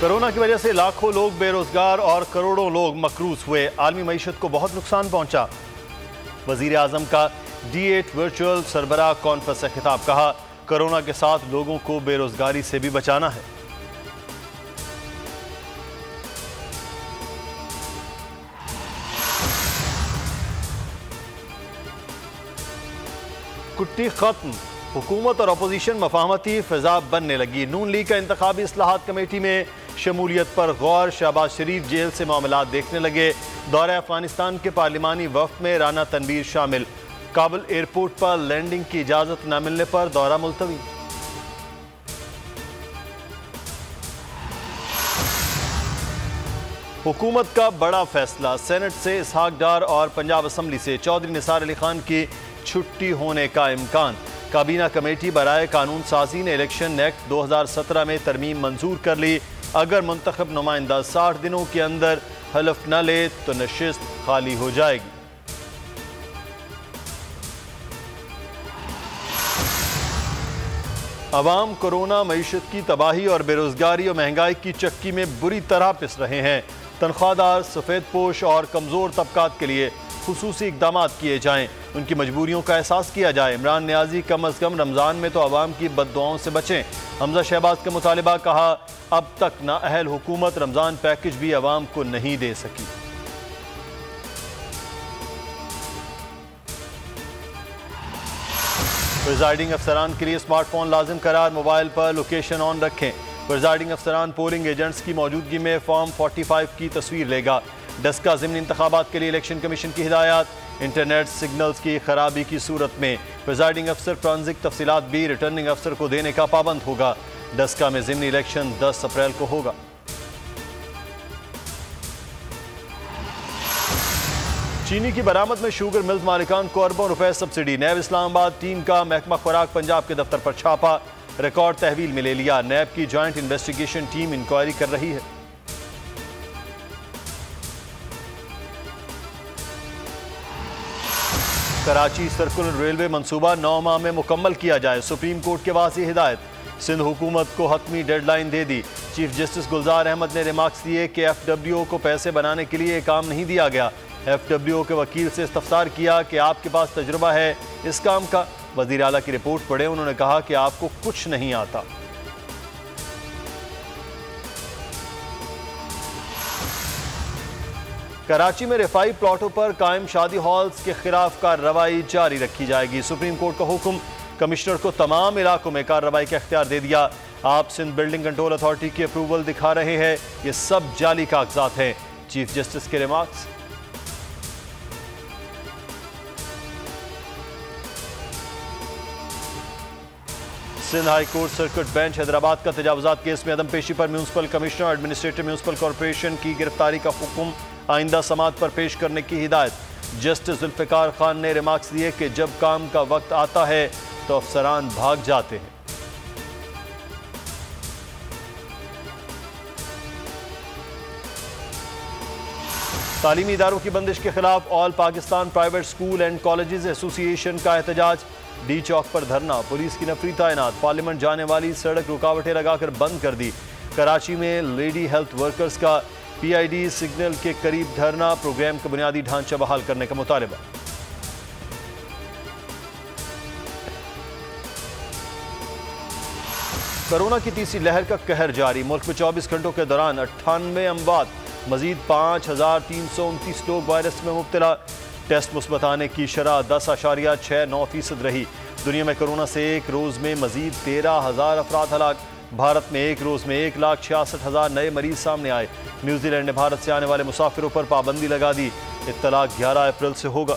Corona की वजह से लाखों लोग बेरोजगार और करोड़ों लोग मकरूज हुए। आलमी मईशत को बहुत नुकसान पहुंचा। वजीर आजम का D8 वर्चुअल सरबराह कॉन्फ्रेंस से खिताब। कहा, कोरोना के साथ लोगों को बेरोजगारी से भी बचाना है। कुट्टी खत्म, हुकूमत और अपोजिशन मफाहमती फिजा बनने लगी। नून लीग का इंतखाबी इस्लाहात कमेटी में शमूलियत पर गौर। शहबाज शरीफ जेल से मामलात देखने लगे। दौरे अफगानिस्तान के पार्लिमानी वफ्द में राना तनवीर शामिल। काबुल एयरपोर्ट पर लैंडिंग की इजाजत न मिलने पर दौरा मुलतवी। हुकूमत का बड़ा फैसला। सेनेट से इसहाक डार और पंजाब असम्बली से चौधरी निसार अली खान की छुट्टी होने का इम्कान। काबीना कमेटी बराए कानून साजी ने इलेक्शन एक्ट 2017 में तरमीम मंजूर कर ली। अगर मुंतखब नुमाइंदा 60 दिनों के अंदर हलफ न ले तो नशिस्त खाली हो जाएगी। अवाम कोरोना, मईशत की तबाही और बेरोजगारी और महंगाई की चक्की में बुरी तरह पिस रहे हैं। तनख्वाहदार, सफ़ेद पोश और कमज़ोर तबकात के लिए खुसूसी इक़दाम किए जाएँ, उनकी मजबूरियों का एहसास किया जाए। इमरान नियाजी कम अज़ कम रमज़ान में तो अवाम की बद्दुआओं से बचें। हमजा शहबाज का मुतालिबा। कहा, अब तक नाअहल हुकूमत रमज़ान पैकेज भी अवाम को नहीं दे सकी। प्रिजाइडिंग अफसरान के लिए स्मार्टफोन लाजिम करार। मोबाइल पर लोकेशन ऑन रखें। प्रिजाइडिंग अफसरान पोलिंग एजेंट्स की मौजूदगी में फॉर्म 45 की तस्वीर लेगा। डस्का ज़िमनी इंतखाबात के लिए इलेक्शन कमीशन की हिदायत। इंटरनेट सिग्नल्स की खराबी की सूरत में प्रिजाइडिंग अफसर ट्रांजिट तफसीलात भी रिटर्निंग अफसर को देने का पाबंद होगा। डस्का में ज़िमनी इलेक्शन 10 अप्रैल को होगा। चीनी की बरामद में शुगर मिल्स मालिकान को अरबों रुपए सब्सिडी। नैब इस्लामाबाद टीम का महकमा खुराक पंजाब के दफ्तर पर छापा। रिकॉर्ड तहवील में ले लिया। नैब की जॉइंट इन्वेस्टिगेशन टीम इंक्वायरी कर रही है। कराची सर्कुलर रेलवे मंसूबा 9 माह में मुकम्मल किया जाए। सुप्रीम कोर्ट के वाज़ी हिदायत। सिंध हुकूमत को हतमी डेडलाइन दे दी। चीफ जस्टिस गुलजार अहमद ने रिमार्क्स दिए कि FWO को पैसे बनाने के लिए काम नहीं दिया गया। FWO के वकील से इस्तफसार किया कि आपके पास तजुर्बा है इस काम का। वज़ीर आला की रिपोर्ट पढ़े। उन्होंने कहा कि आपको कुछ नहीं आता। कराची में रिफाई प्लॉटों पर कायम शादी हॉल्स के खिलाफ कार्रवाई जारी रखी जाएगी। सुप्रीम कोर्ट का हुक्म। कमिश्नर को तमाम इलाकों में कार्रवाई का इख्तियार दे दिया। आप सिंध बिल्डिंग कंट्रोल अथॉरिटी की अप्रूवल दिखा रहे हैं, ये सब जाली कागजात हैं। चीफ जस्टिस के remarks. Sindh high court circuit bench Hyderabad का तजावुजात केस में अदम पेशी पर municipal commissioner administrative municipal corporation की गिरफ्तारी का हुक्म आइंदा समाअत पर पेश करने की हिदायत। जस्टिस जुल्फिकार खान ने रिमार्क्स दिए कि जब काम का वक्त आता है तो अफसरान भाग जाते हैं। तालीमी इदारों की बंदिश के खिलाफ all Pakistan private school and colleges association का एहतजाज। डी चौक पर धरना। पुलिस की नफरी तैनात। पार्लियामेंट जाने वाली सड़क रुकावटें लगाकर बंद कर दी। कराची में लेडी हेल्थ वर्कर्स का PID सिग्नल के करीब धरना। प्रोग्राम का बुनियादी ढांचा बहाल करने का मुतालिबा। कोरोना की तीसरी लहर का कहर जारी। मुल्क में 24 घंटों के दौरान 98 अमवात। मजीद 5329 लोग वायरस में मुब्तला। टेस्ट मुस्बत आने की शरह 10.69% रही। दुनिया में कोरोना से एक रोज़ में मजीद 13,000 अफराद हलाक। भारत में एक रोज़ में 1,66,000 नए मरीज सामने आए। न्यूजीलैंड ने भारत से आने वाले मुसाफिरों पर पाबंदी लगा दी। इत्तला 11 अप्रैल से होगा।